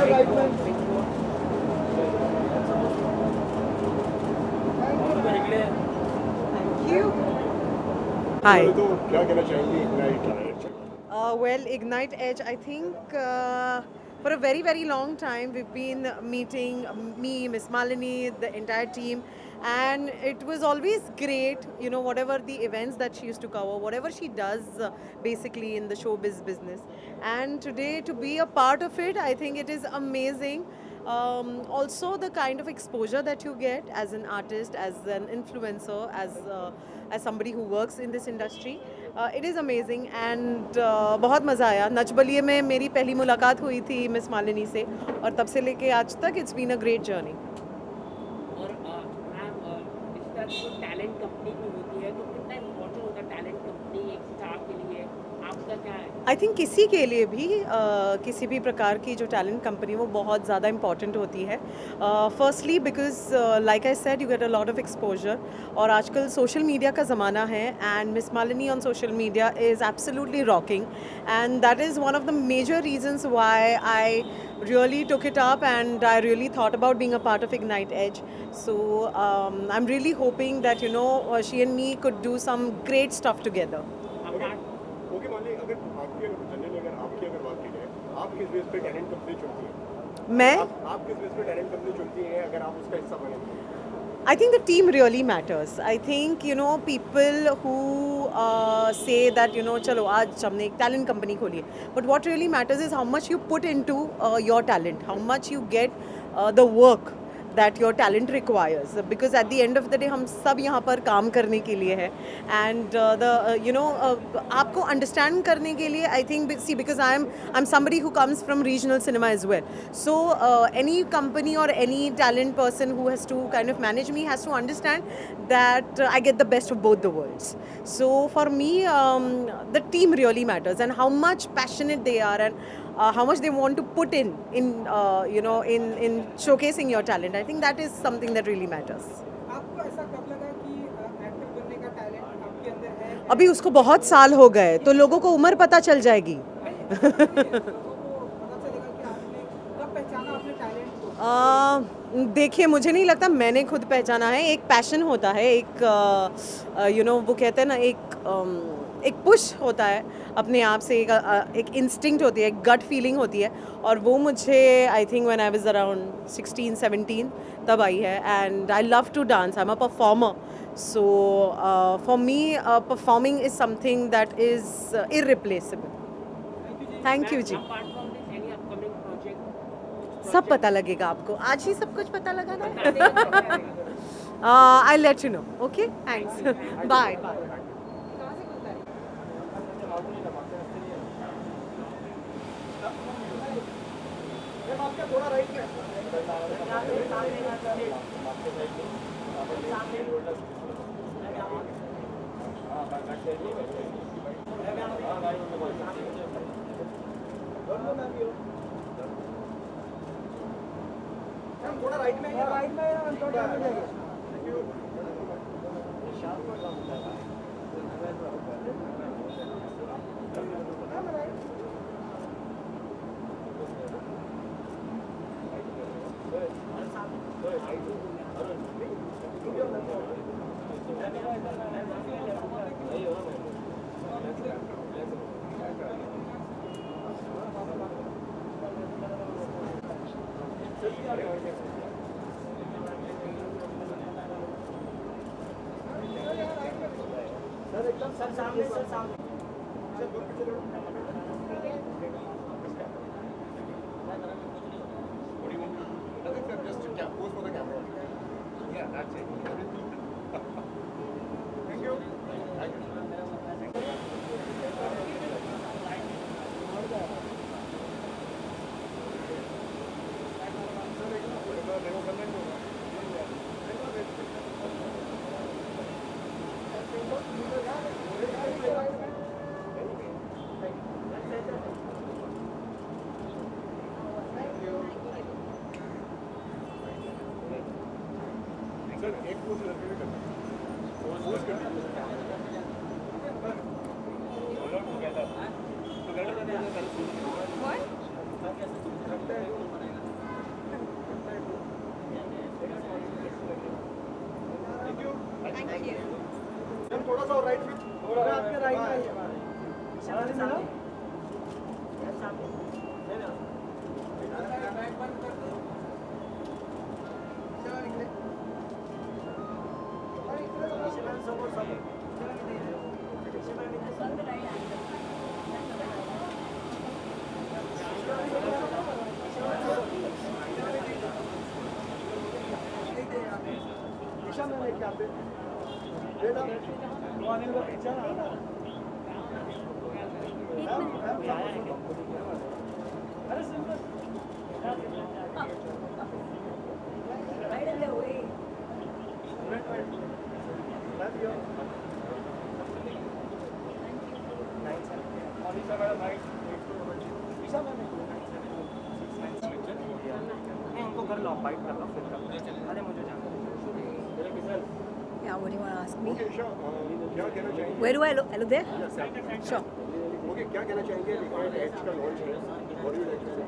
Hi. तो क्या कहना चाहेंगे ignite? Well, Ignite Edge, I think for a very, very long time we've been meeting me, Miss Malini, the entire team, and it was always great, you know, whatever the events that she used to cover, whatever she does basically in the showbiz business. And today to be a part of it, I think it is amazing. Also, the kind of exposure that you get as an artist, as an influencer, as somebody who works in this industry, it is amazing and बहुत मज़ा आया. नच बलिए में मेरी पहली मुलाकात हुई थी miss Malini से और तब से लेके आज तक it's been a great journey. और मैम इस तरह की जो टैलेंट कंपनी भी होती है तो कितना इम्पोर्टेंट होता है टैलेंट कंपनी एक स्टार के लिए आपका क्या है? आई थिंक किसी के लिए भी किसी भी प्रकार की जो टैलेंट कंपनी वो बहुत ज़्यादा इंपॉर्टेंट होती है. Firstly because like I said you get a lot of exposure और आजकल सोशल मीडिया का ज़माना है and Miss Malini on social media is absolutely rocking and that is one of the major reasons why I really took it up and I really thought about being a part of Ignite Edge. So I'm really hoping that you know she and me could do some great stuff together. Okay मान लीजिए अगर आपकी generally अगर आपकी अगर बात की जाए, आप किस बेस पे टैलेंट कंपनी चुनती हैं? मैं आप किस बेस पे टैलेंट कंपनी चुनती हैं अगर आप उसका हिस्सा बने? I think the team really matters. I think you know people who say that you know चलो आज हमने एक talent company खोली है. But what really matters is how much you put into your talent, how much you get the work that your talent requires. Because at the end of the day हम सब यहाँ पर काम करने के लिए है. And the you know आपको understand करने के लिए I think see because I'm somebody who comes from regional cinema as well. So any company or any talent person who has to kind of manage me has to understand that I get the best of both the worlds. So for me, the team really matters and how much passionate they are and how much they want to put in you know in showcasing your talent. I think that is something that really matters. आपको ऐसा कब लगा कि actor बनने का talent आपके अंदर है? अभी उसको बहुत साल हो गए तो लोगों को उम्र पता चल जाएगी. लोगों को पता चलेगा कि आपने कब पहचाना अपने टैलेंट को? देखिए मुझे नहीं लगता मैंने खुद पहचाना है. एक पैशन होता है, एक यू नो वो कहते हैं ना एक पुश होता है अपने आप से, एक इंस्टिंक्ट होती है, एक गट फीलिंग होती है और वो मुझे I think when I was around 16-17 तब आई है. And I love to dance, I am a performer. So for me performing is something that is irreplaceable. Thank you जी. Apart from this any upcoming project सब पता लगेगा आपको. आज ही सब कुछ पता लगाना है. I let you know. Okay thanks. Bye bye. कहाँ से खुलता है? थोड़ा राइट में थोड़ा हो जाएगा. सर सामने सर सामने. Just to pose for the camera. Yeah, that's it. Thank you. Thank you. Sir एक पोज थोड़ा सा और राइट स्विच आपके राइट में ही है। बैक बंद कर दो। चलो निकले। दिशा में लेके आते बेटा वो अनिल का पीछा ना अरे simple Right in their way. उनको कर लो फाइट कर लो फिर अरे मुझे जाना Yeah, what do you want to ask me? Okay Isha क्या कहना चाहेंगे Where do I look? I look there? Sure. Okay क्या कहना चाहेंगे इग्नाइट एज का लॉन्च है what do you like to say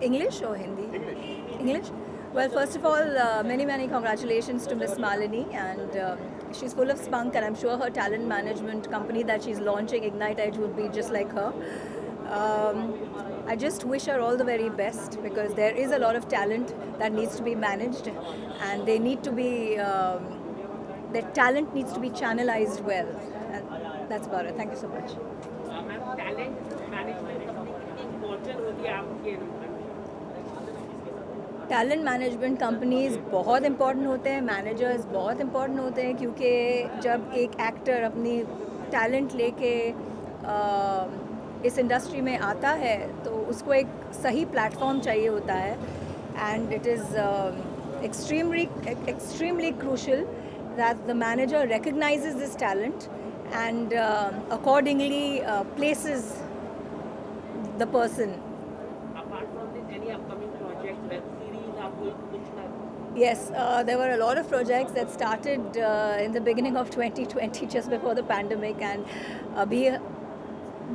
English or Hindi? English English? Well, first of all, many congratulations to Miss Malini, and she's full of spunk, and I'm sure her talent management company that she's launching, Ignite Edge, would be just like her. I just wish her all the very best, because there is a lot of talent that needs to be managed, and they need to be, their talent needs to be channelized well, and that's about it. Thank you so much. Ma'am talent management company कितनी important होती है आपके talent management companies बहुत important होते हैं, managers बहुत important होते हैं, क्योंकि जब एक एक्टर अपनी टैलेंट लेके इस इंडस्ट्री में आता है तो उसको एक सही प्लेटफॉर्म चाहिए होता है, and it is extremely crucial that the manager recognizes this talent and accordingly places the person. Apart from this any upcoming project web series आपको कुछ ना Yes, there were a lot of projects that started in the beginning of 2020, just before the pandemic, and अभी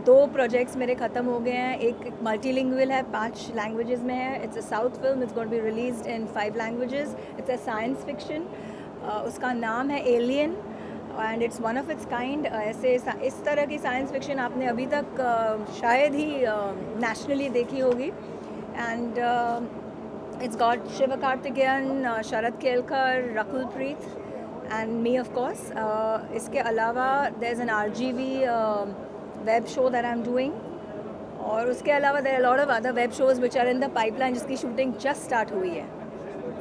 2 projects मेरे ख़त्म हो गए हैं. एक मल्टीलिंगुअल है, 5 लैंग्वेजेस में है. It's a south film, it's going to be released in 5 languages. It's a science fiction. उसका नाम है Alien, and it's one of its kind. ऐसे इस तरह की साइंस फिक्शन आपने अभी तक शायद ही नेशनली देखी होगी. And it's got Shiva Karthikeyan, Sharad Kelkar, Rakul Preet, and me, of course. इसके अलावा there's an RGV web show that I'm doing. और उसके अलावा there are a lot of other web shows which are in the pipeline, जिसकी shooting just start हुई है.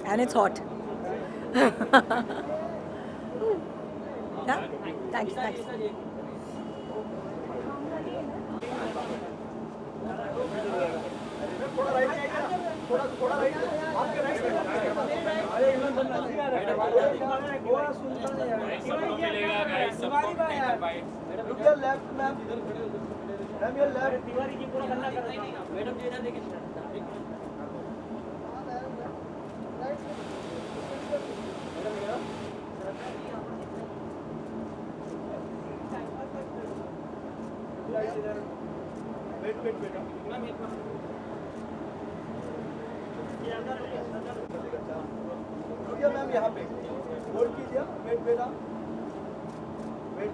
And it's hot. Yeah? Thanks. थोड़ा right थोड़ा राइट आपके right थोड़ा सुनता नहीं यार look your left ma'am your left Tiwari ji पूरा गन्ना कर रहे हैं मैडम जी इधर देखिए वेट रुकिए मैम यहाँ पे होल्ड कीजिए वेट बेटा wait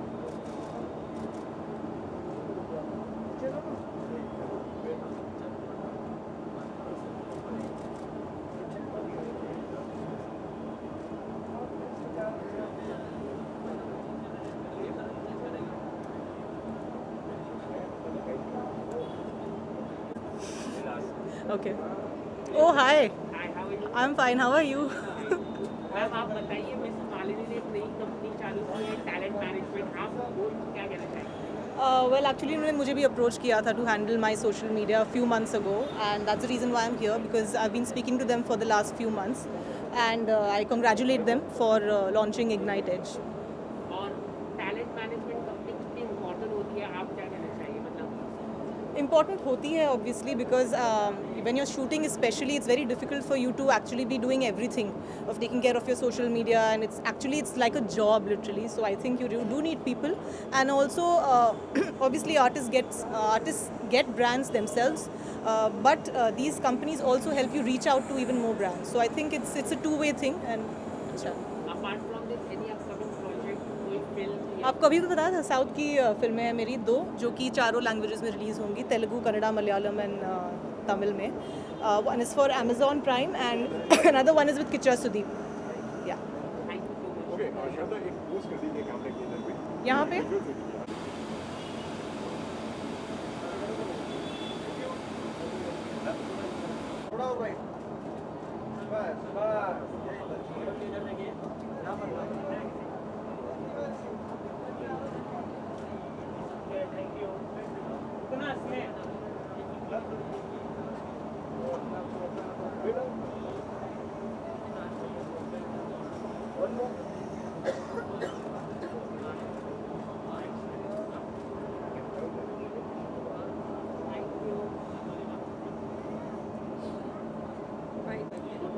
Okay. Oh, hi. Hi how are you I'm fine. How are you? Ma'am आप बताइए मिस मालिनी ने एक नई कंपनी चालू की है टैलेंट मैनेजमेंट. आप वो क्या कहना चाहेंगे? Well, actually, उन्होंने मुझे भी अप्रोच किया था to handle my social media a few months ago, and that's the reason why I'm here, because I've been speaking to them for the last few months, and I congratulate them for launching Ignite Edge. और talent management company कितनी important होती है आप क्या कहना चाहिए मतलब Important होती है obviously, because when you're shooting especially, it's very difficult for you to actually be doing everything of taking care of your social media, and it's like a job literally. So I think you do need people, and also obviously artists get brands themselves, but these companies also help you reach out to even more brands. So I think it's a two-way thing, and apart from this any upcoming project कोई film है? आपको अभी भी बताया था south की फिल्में हैं मेरी 2 जो कि चारों लैंग्वेजेस में रिलीज़ होंगी, तेलुगु, कन्नड़ा, मलयालम एंड तमिल में. One is for Amazon Prime and another one is with Kichra Sudeep. Yeah. Thank you so much. Okay Shraddha एक पोस्ट कर दीजिए कैमरे के अंदर पे यहाँ पे थोड़ा और राइट बस बस यही बस. मैडम जी इधर देखिए. यहाँ पर थैंक यू. कितना स्नेह.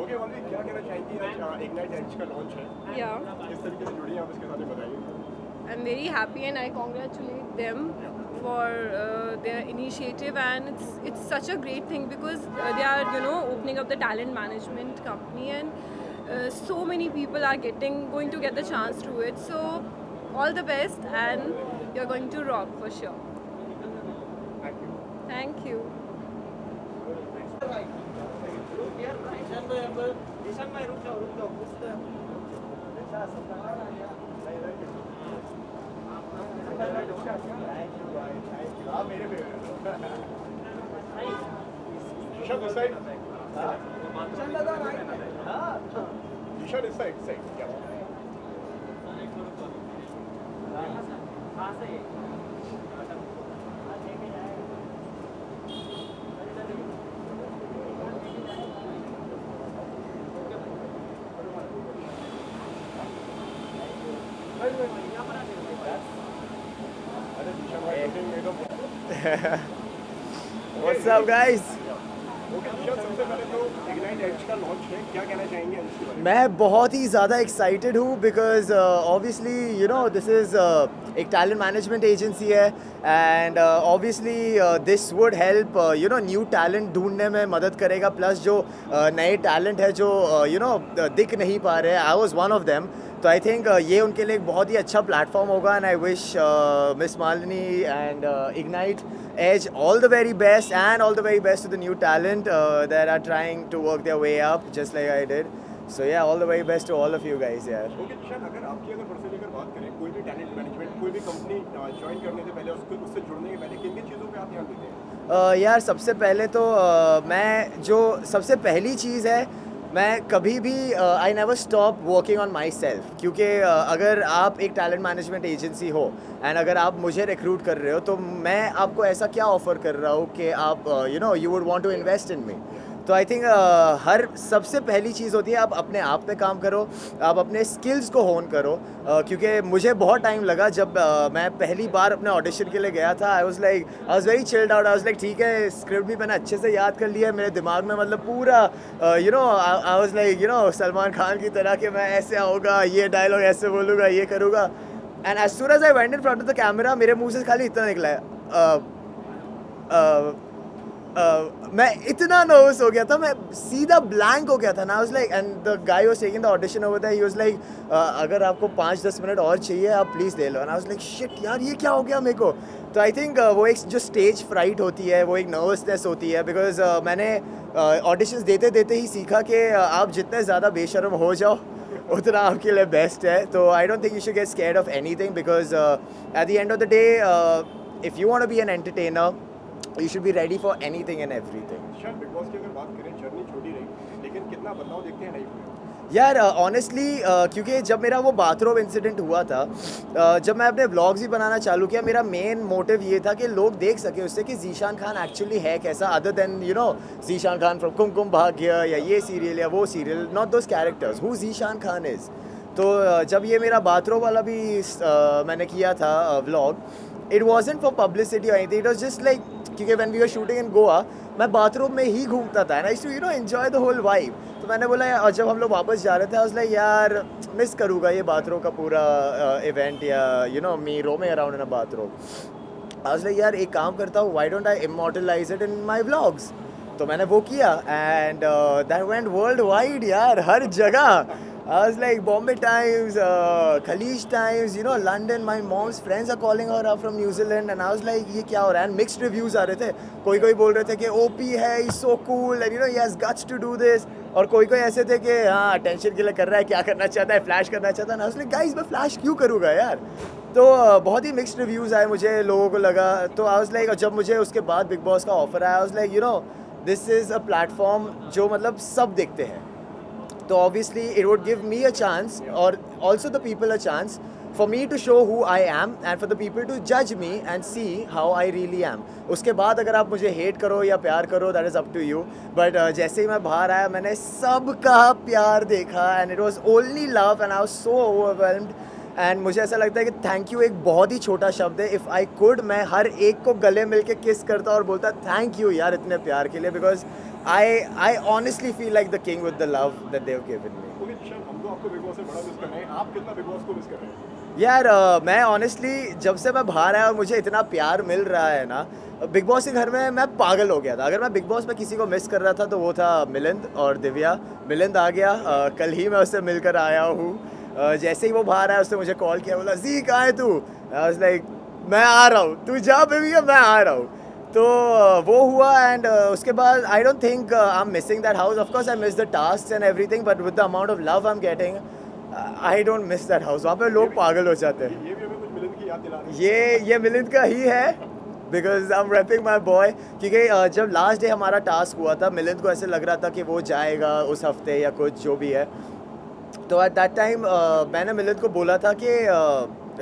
ओके वल्ली क्या कहना चाहेंगी आज इग्नाइट एज का लॉन्च है Yeah, किस तरीके से जुड़ी हैं आप इसके साथ में बताइए I'm very happy and I congratulate them for their initiative, and it's such a great thing because they are opening up the talent management company, and so many people are going to get the chance to it. So all the best, and you're going to rock for sure. Thank you Thank you. Ishaan भाई रुक जाओ कुछ तो हाँ मेरे favourite Ishaan this side Ishaan दादा right. हाँ ईशान इस साइड क्या हाँ सही है. अरे ईशान भाई एकदम What's up, guys? Okay Ishan सबसे पहले तो इग्नाइट एज का लॉन्च है क्या कहना चाहेंगे इसके बारे में मैं बहुत ही ज़्यादा एक्साइटेड हूँ बिकॉज ऑब्वियसली दिस इज़ एक टैलेंट मैनेजमेंट एजेंसी है and obviously this would help new talent ढूंढने में मदद करेगा प्लस जो नए टैलेंट है जो दिख नहीं पा रहे हैं I was one of them तो आई थिंक ये उनके लिए एक बहुत ही अच्छा प्लेटफॉर्म होगा and I wish miss Malini and ignite Edge all the very best and all the very best to the new talent that are trying to work their way up just like I did. So yeah, all the very best to all of you guys यार. Okay Ishan अगर आपकी अगर personally अगर बात करें कोई भी talent management कोई भी कंपनी ज्वाइन करने से पहले उससे जुड़ने के पहले किन किन चीज़ों पे आप ध्यान देते हैं यार सबसे पहले तो मैं जो सबसे पहली चीज़ है मैं कभी भी I never stop working on my self क्योंकि अगर आप एक टैलेंट मैनेजमेंट एजेंसी हो एंड अगर आप मुझे रिक्रूट कर रहे हो तो मैं आपको ऐसा क्या ऑफ़र कर रहा हूँ कि आप you would want to invest in me तो आई थिंक हर सबसे पहली चीज़ होती है आप अपने आप पे काम करो आप अपने स्किल्स को होन करो क्योंकि मुझे बहुत टाइम लगा जब मैं पहली बार अपने ऑडिशन के लिए गया था I was very chilled out I was like ठीक है स्क्रिप्ट भी मैंने अच्छे से याद कर लिया मेरे दिमाग में मतलब पूरा आई वाज लाइक सलमान खान की तरह कि मैं ऐसे आऊँगा ये डायलॉग ऐसे बोलूँगा ये करूँगा and as soon as I went in front of the camera मेरे मुँह से खाली इतना निकला है मैं इतना नर्वस हो गया था मैं सीधा ब्लैंक हो गया था ना I was like and the guy was taking the audition over there he was like अगर आपको 5-10 मिनट और चाहिए आप प्लीज़ ले लो and I was like shit यार ये क्या हो गया मेरे को तो आई थिंक वो एक जो स्टेज फ्राइट होती है वो एक नर्वसनेस होती है बिकॉज मैंने ऑडिशंस देते देते ही सीखा कि आप जितने ज़्यादा बेशर्म हो जाओ उतना आपके लिए बेस्ट है तो I don't think you should get scared of anything because at the end of the day if you want to be an entertainer you should be ready for anything and everything. Ishaan Bigg Boss की अगर बात करें journey छोटी रही लेकिन कितना बदलाव देखते हैं लाइफ में यार ऑनेस्टली क्योंकि जब मेरा वो बाथरूम इंसिडेंट हुआ था जब मैं अपने व्लॉग्स ही बनाना चालू किया मेरा मेन मोटिव ये था कि लोग देख सके उससे कि ज़ीशान खान एक्चुअली है कैसा other than Zeeshan Khan from Kumkum Bhagya या ये सीरियल या वो serial not those characters who Zeeshan Khan is तो जब ये मेरा बाथरूम वाला भी मैंने किया था vlog it wasn't for publicity और anything it was just like क्योंकि when we were shooting in Goa मैं बाथरूम में ही घूमता था and I to enjoy the whole vibe तो मैंने बोला और जब हम लोग वापस जा रहे थे आई वाज लाइक यार मिस करूँगा ये बाथरूम का पूरा इवेंट या me roaming around in a bathroom I was like यार एक काम करता हूँ why don't I immortalize it in my vlogs तो मैंने वो किया and that went worldwide यार हर जगह I was like, Bombay Times, Khalij Times, you know, London. My mom's friends are calling her up from New Zealand, and I was like, ये क्या हो रहा है? And mixed reviews आ रहे थे. कोई बोल रहे थे कि OP है, he's so cool, and you know, he has guts to do this. और कोई ऐसे थे कि हाँ, attention के लिए कर रहा है, क्या करना चाहता है, flash करना चाहता है. And I was like, guys, मैं flash क्यों करूँगा यार? तो बहुत ही मिक्स्ड रिव्यूज़ आए मुझे, लोगों को लगा. तो आई वाज लाइक, जब मुझे उसके बाद बिग बॉस का ऑफर आया, I was like, you know, this is a platform जो मतलब सब देखते हैं. तो obviously it would give me a chance और also the people a chance for me to show who I am and for the people to जज me and see how I really am. उसके बाद अगर आप मुझे hate करो या प्यार करो, that is up to you. But जैसे ही मैं बाहर आया, मैंने सबका प्यार देखा and it was only love and I was so overwhelmed. And मुझे ऐसा लगता है कि थैंक यू एक बहुत ही छोटा शब्द है. इफ़ आई कुड, मैं हर एक को गले मिल के किस करता और बोलता थैंक यू यार इतने प्यार के लिए, because I honestly feel like the king with the love that they've given me. Okay निशान, हम तो आपको बिग बॉस से बड़ा मिस कर रहे हैं, आप कितना बिग बॉस को मिस कर रहे हैं? यार मैं ऑनेस्टली जब से मैं बाहर आया और मुझे इतना प्यार मिल रहा है ना, बिग बॉस के घर में मैं पागल हो गया था. अगर मैं बिग बॉस में किसी को मिस कर रहा था तो वो था मिलिंद और दिव्या. मिलिंद आ गया, कल ही मैं उससे मिलकर आया हूँ. जैसे ही वो बाहर आया, उसने मुझे कॉल किया, बोला जी कहाँ है तू? आई वाज लाइक, मैं आ रहा हूँ, तू जा बेबी, मैं आ रहा हूँ. तो वो हुआ. एंड उसके बाद आई don't think I am missing that house. Of course I miss the task and everything, but with the amount of love I am getting, I don't miss that house. वहाँ पे लोग पागल हो जाते हैं. ये भी हमें कुछ मिलिंद की याद दिला रही है. ये मिलिंद का ही है, because I am rapping my boy. क्योंकि जब लास्ट डे हमारा टास्क हुआ था, मिलिंद को ऐसे लग रहा था कि वो जाएगा उस हफ्ते या कुछ जो भी है. तो एट दैट टाइम मैंने मिलिंद को बोला था कि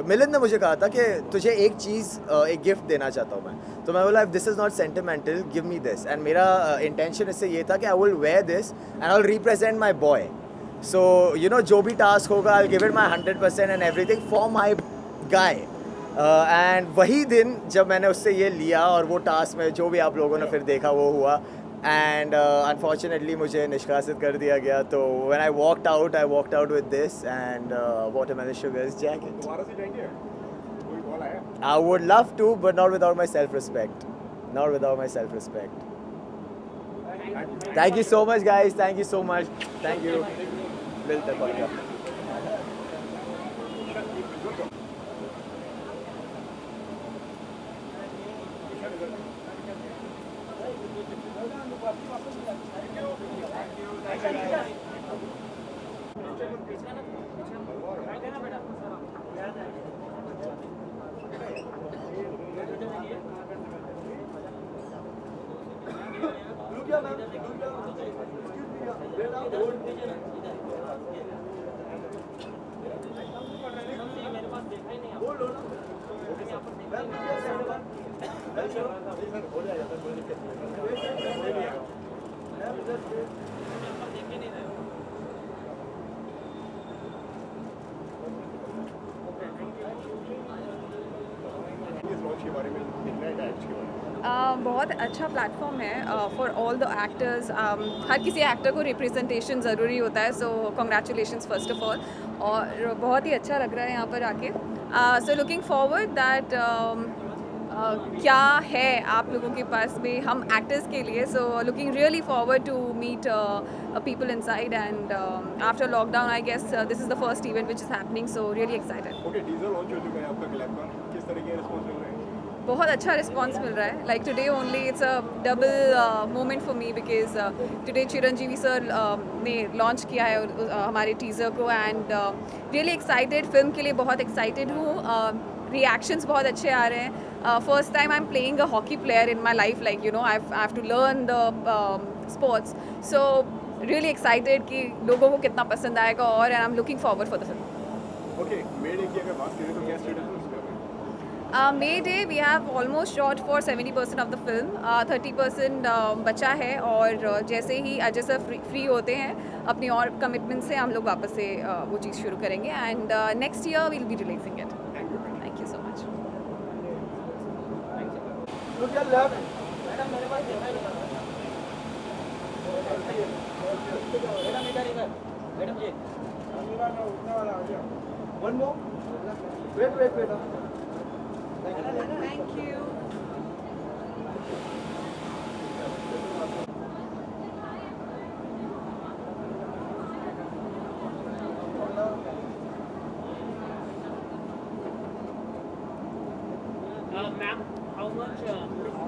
मिलिंद ने मुझे कहा था कि तुझे एक चीज़, एक गिफ्ट देना चाहता हूँ मैं. तो मैं बोला, if this is not sentimental, give me this. And मेरा इंटेंशन इससे ये था कि I will where this and I will represent my boy. So you know, जो भी टास्क होगा, I will give it my 100% and everything for my guy. And वही दिन जब मैंने उससे ये लिया और वो टास्क में जो भी आप लोगों ने फिर देखा वो हुआ. एंड अनफॉर्चुनेटली मुझे निष्कासित कर दिया गया. तो when I walked out with this and watermelon sugars jacket. दोबारा से जाएंगे? कोई कॉल आया? I would love to, but not without my self-respect. Not without my self-respect. Thank you so much, guys. Thank you so much. Thank you. मिलते हैं पक्का. इस launch के बारे में देखना है, डायरेक्ट के बारे में. बहुत अच्छा प्लेटफॉर्म है फॉर ऑल द एक्टर्स. हर किसी एक्टर को रिप्रेजेंटेशन ज़रूरी होता है, सो कॉन्ग्रेचुलेशंस फर्स्ट ऑफ ऑल. और बहुत ही अच्छा लग रहा है यहाँ पर आके. सो लुकिंग फॉरवर्ड दैट क्या है आप लोगों के पास में हम एक्टर्स के लिए. So looking really forward to meet people inside, and after lockdown I guess this is the first event which is happening, so really excited. Okay, teaser launch हो चुका है आपका क्लैप का. किस तरह के रिस्पॉन्स मिल रहे हैं? बहुत अच्छा रिस्पॉन्स मिल रहा है. Like today only it's a double moment for me because today Chiranjeevi sir ने लॉन्च किया है हमारे टीज़र को, एंड रियली एक्साइटेड. फिल्म के लिए बहुत एक्साइटेड हूँ. रिएक्शंस बहुत अच्छे आ रहे हैं. First time I am playing a hockey player in my life, like you know I have to learn the sports. So really excited कि लोगों को कितना पसंद आएगा, और I am looking forward for the film. Okay, मेड की अगर बात करें तो क्या स्टेटस है उसका? May Day we have almost shot for 70% of the film. 30% बचा है, और जैसे ही अजय सर फ्री होते हैं अपनी और कमिटमेंट से, हम लोग वापस से वो चीज़ शुरू करेंगे. And next year we'll be releasing it. Thank you so much. Look your left. Madam मेरे पास देखा मैडम जी. One more. Wait. Thank you. Ma'am how much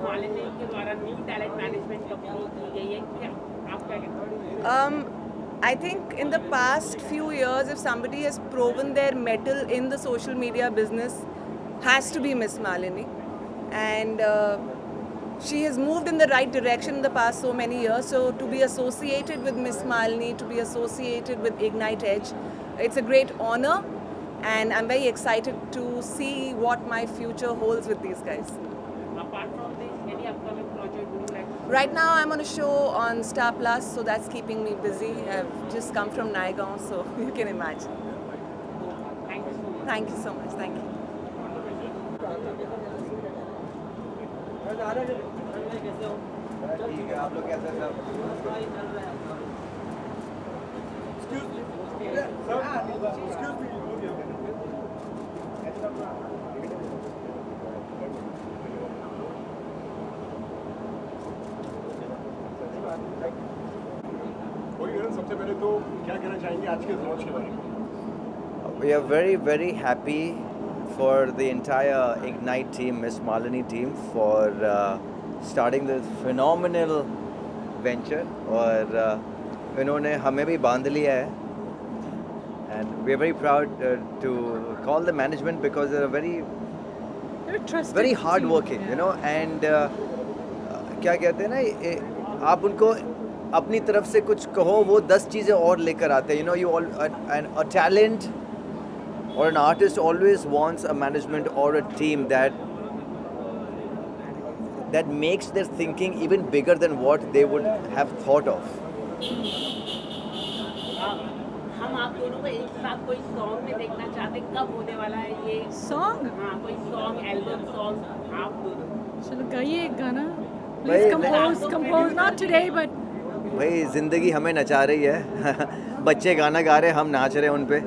Malini के द्वारा न्यू टैलेंट मैनेजमेंट कंपनी की गई है, क्या आप क्या कहते हैं? I think in the past few years, if somebody has proven their mettle in the social media business, has to be Miss Malini. And she has moved in the right direction in the past so many years. So to be associated with Miss Malini, to be associated with Ignite Edge, it's a great honor. And I'm very excited to see what my future holds with these guys. Apart from this, any upcoming project would you like to? Right now, I'm on a show on Star Plus, so that's keeping me busy. I've just come from Naigaon, so you can imagine. Thank you so much. Thank you so much. Thank you. ठीक है, आप लोग कैसे हैं सब? सबसे पहले तो क्या कहना चाहेंगे आज के लॉन्च के बारे में? We are very, very happy for the entire Ignite team, Miss Malini team, for starting this phenomenal venture. और इन्होंने हमें भी बांध लिया है. And we are very proud to call the management because they are very hard working, you know. And क्या कहते हैं ना, आप उनको अपनी तरफ से कुछ कहो, वो 10 चीज़ें और लेकर आते हैं. You know, you all a talent or an artist always wants a management or a team that makes their thinking even bigger than what they would have thought of. हम आप दोनों को एक साथ कोई सॉन्ग में देखना चाहते हैं, कब होने वाला है ये सॉन्ग? हाँ, कोई सॉन्ग, एल्बम सॉन्ग आप दोनों? चलो गाइए एक गाना. भाई, Please compose, not today, but भाई ज़िंदगी हमें नचा रही है. बच्चे गाना गा रहे हैं, हम नाच रहे हैं उन पे.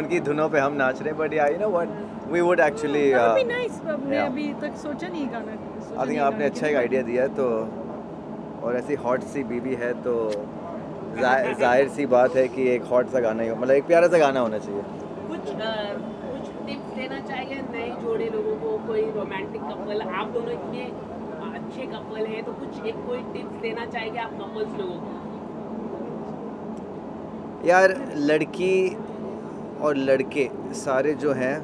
उनकी धुनों पे हम नाच रहे हैं. But you know what, we would actually that would be nice. हमने yeah. अभी तक सोचा नहीं गाना. आई थिंक आपने अच्छा एक आइडिया दिया है. तो और ऐसी हॉट सी बीवी है तो जाहिर सी बात है कि एक हॉट सा गाना ही, मतलब एक प्यारा सा गाना होना चाहिए. कुछ टिप्स देना चाहिए नए जोड़े लोगों को, कोई रोमांटिक कपल, आप दोनों इतने अच्छे कपल हैं, तो कोई टिप्स देना चाहिए आप कपल्स लोगों को? यार, लड़की और लड़के सारे जो हैं,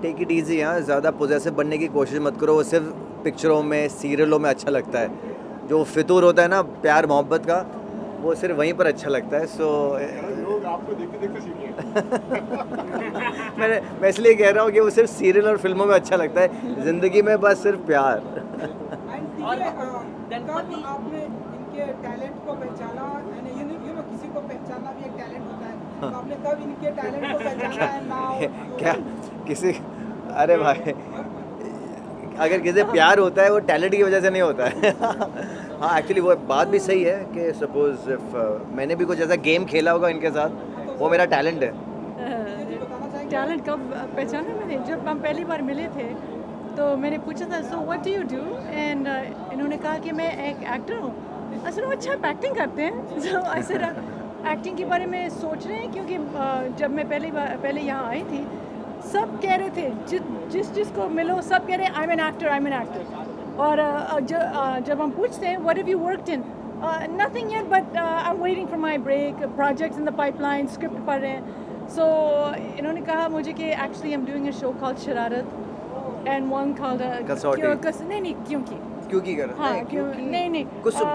टेक इट ईजी. यहाँ ज़्यादा पोजेसिव बनने की कोशिश मत करो. वो सिर्फ पिक्चरों में, सीरियलों में अच्छा लगता है. जो फितूर होता है ना प्यार मोहब्बत का, वो सिर्फ वहीं पर अच्छा लगता है. सो लोग आपको देखते देखते सीखे. मैं इसलिए कह रहा हूँ कि वो सिर्फ सीरियल और फिल्मों में अच्छा लगता है. ज़िंदगी में बस सिर्फ प्यार. और कब गणपति आपने इनके टैलेंट को पहचाना? यू नो किसी को पहचानना भी एक टैलेंट होता है, तो आपने कब इनके टैलेंट को पहचाना है? नाउ क्या किसी, अरे भाई, अगर किसी प्यार होता है वो टैलेंट की वजह से नहीं होता है. हाँ, एक्चुअली वो बात भी सही है कि सपोज इफ मैंने भी कुछ ऐसा गेम खेला होगा इनके साथ, वो मेरा टैलेंट है. टैलेंट कब पहचाना मैंने? जब हम पहली बार मिले थे तो मैंने पूछा था, so what do you do? And इन्होंने कहा कि मैं एक एक्टर हूँ. असल में अच्छा, आप एक्टिंग करते हैं. सो आई सेड एक्टिंग के बारे में सोच रहे हैं, क्योंकि जब मैं पहले यहाँ आई थी, सब कह रहे थे, जिसको मिलो सब कह रहे हैं आई एम एन एक्टर. और जब हम पूछते हैं what have you worked in, nothing yet, but I am waiting for my break, projects in the pipeline, script पढ़ रहे हैं. सो इन्होंने कहा मुझे कि actually I am doing a show called Shararat and one called Kasauti. नहीं क्योंकि कर हाँ नहीं कुसुम.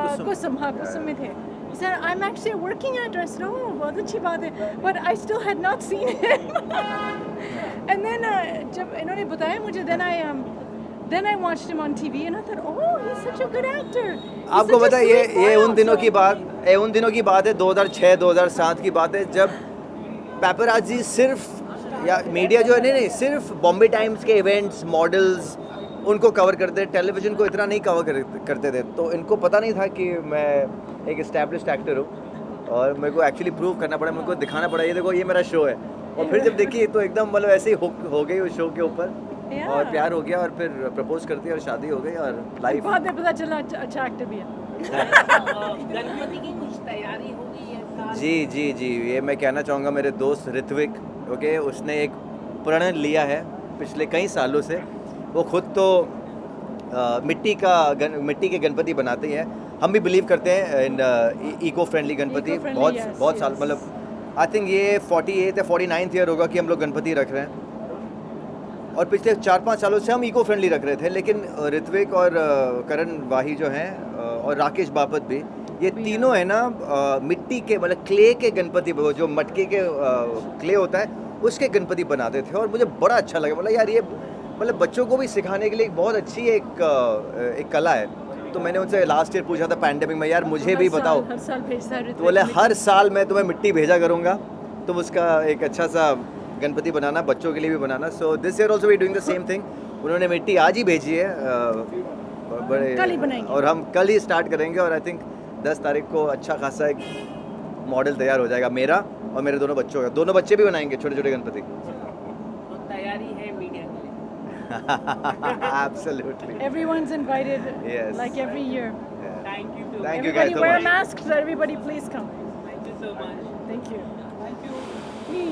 हाँ, कुसुम में थे. Sir, I'm actually a working actor. I said, oh, बहुत अच्छी बात है. But I still had not seen him. And then जब इन्होंने बताया मुझे, then I watched him on TV and I thought, oh, he's such a good actor. आपको पता है ये उन दिनों की बात है, 2006-2007 की बात है, जब पेपराजी सिर्फ या मीडिया जो है नहीं सिर्फ बॉम्बे टाइम्स के इवेंट्स, मॉडल्स, उनको कवर करते, टेलीविज़न को इतना नहीं कवर करते थे. तो इनको पता नहीं था कि मैं एक एस्टैब्लिश्ड एक्टर हूँ और मेरे को एक्चुअली प्रूव करना पड़ा, मेरे को दिखाना पड़ा, ये देखो ये मेरा शो है. और फिर जब देखी तो एकदम मतलब ऐसे ही हो गई उस शो के ऊपर. और प्यार हो गया और फिर प्रपोज कर दिया और शादी हो गई और लाइफ. बाद में पता चला अच्छा एक्टर भी है. गणपति की कुछ तैयारी हो गई है? जी, ये मैं कहना चाहूँगा, मेरे दोस्त ऋत्विक, ओके, उसने एक प्रण लिया है पिछले कई सालों से। वो खुद तो मिट्टी के गणपति बनाते हैं। हम भी बिलीव करते हैं इन इको फ्रेंडली गणपति। Eco-friendly, बहुत yes, बहुत साल yes. मतलब आई थिंक ये 48 या 49th ईयर होगा कि हम लोग गणपति रख रहे हैं, और पिछले 4-5 सालों से हम इको फ्रेंडली रख रहे थे। लेकिन ऋत्विक और करण वाही जो हैं और राकेश बापत भी, ये तीनों है ना मिट्टी के मतलब क्ले के गणपति, वो जो मटके के क्ले होता है उसके गणपति बनाते थे, और मुझे बड़ा अच्छा लगा। मतलब यार ये मतलब बच्चों को भी सिखाने के लिए एक बहुत अच्छी एक कला है। तो मैंने उनसे लास्ट ईयर पूछा था पैंडेमिक में, यार मुझे भी बताओ। हर साल भेजता है तो बोले हर साल मैं तुम्हें मिट्टी भेजा करूँगा, तुम उसका एक अच्छा सा गणपति बनाना, बच्चों के लिए भी बनाना। So this year also we doing the same thing. उन्होंने मिट्टी आज ही भेजी है बड़े, कल ही बनाएंगे। और हम कल ही स्टार्ट करेंगे, और आई थिंक 10 तारीख को अच्छा खासा एक मॉडल तैयार हो जाएगा मेरा और मेरे दोनों बच्चों का। दोनों बच्चे भी बनाएंगे छोटे छोटे गणपति। तो तैयारी है मीडिया के लिए। Absolutely. Everyone's invited, Yes. like every year. Thank you so Thank much. you guys Everybody so wear much. masks. Everybody, please come. Thank you so much. Thank you. Thank you. Me.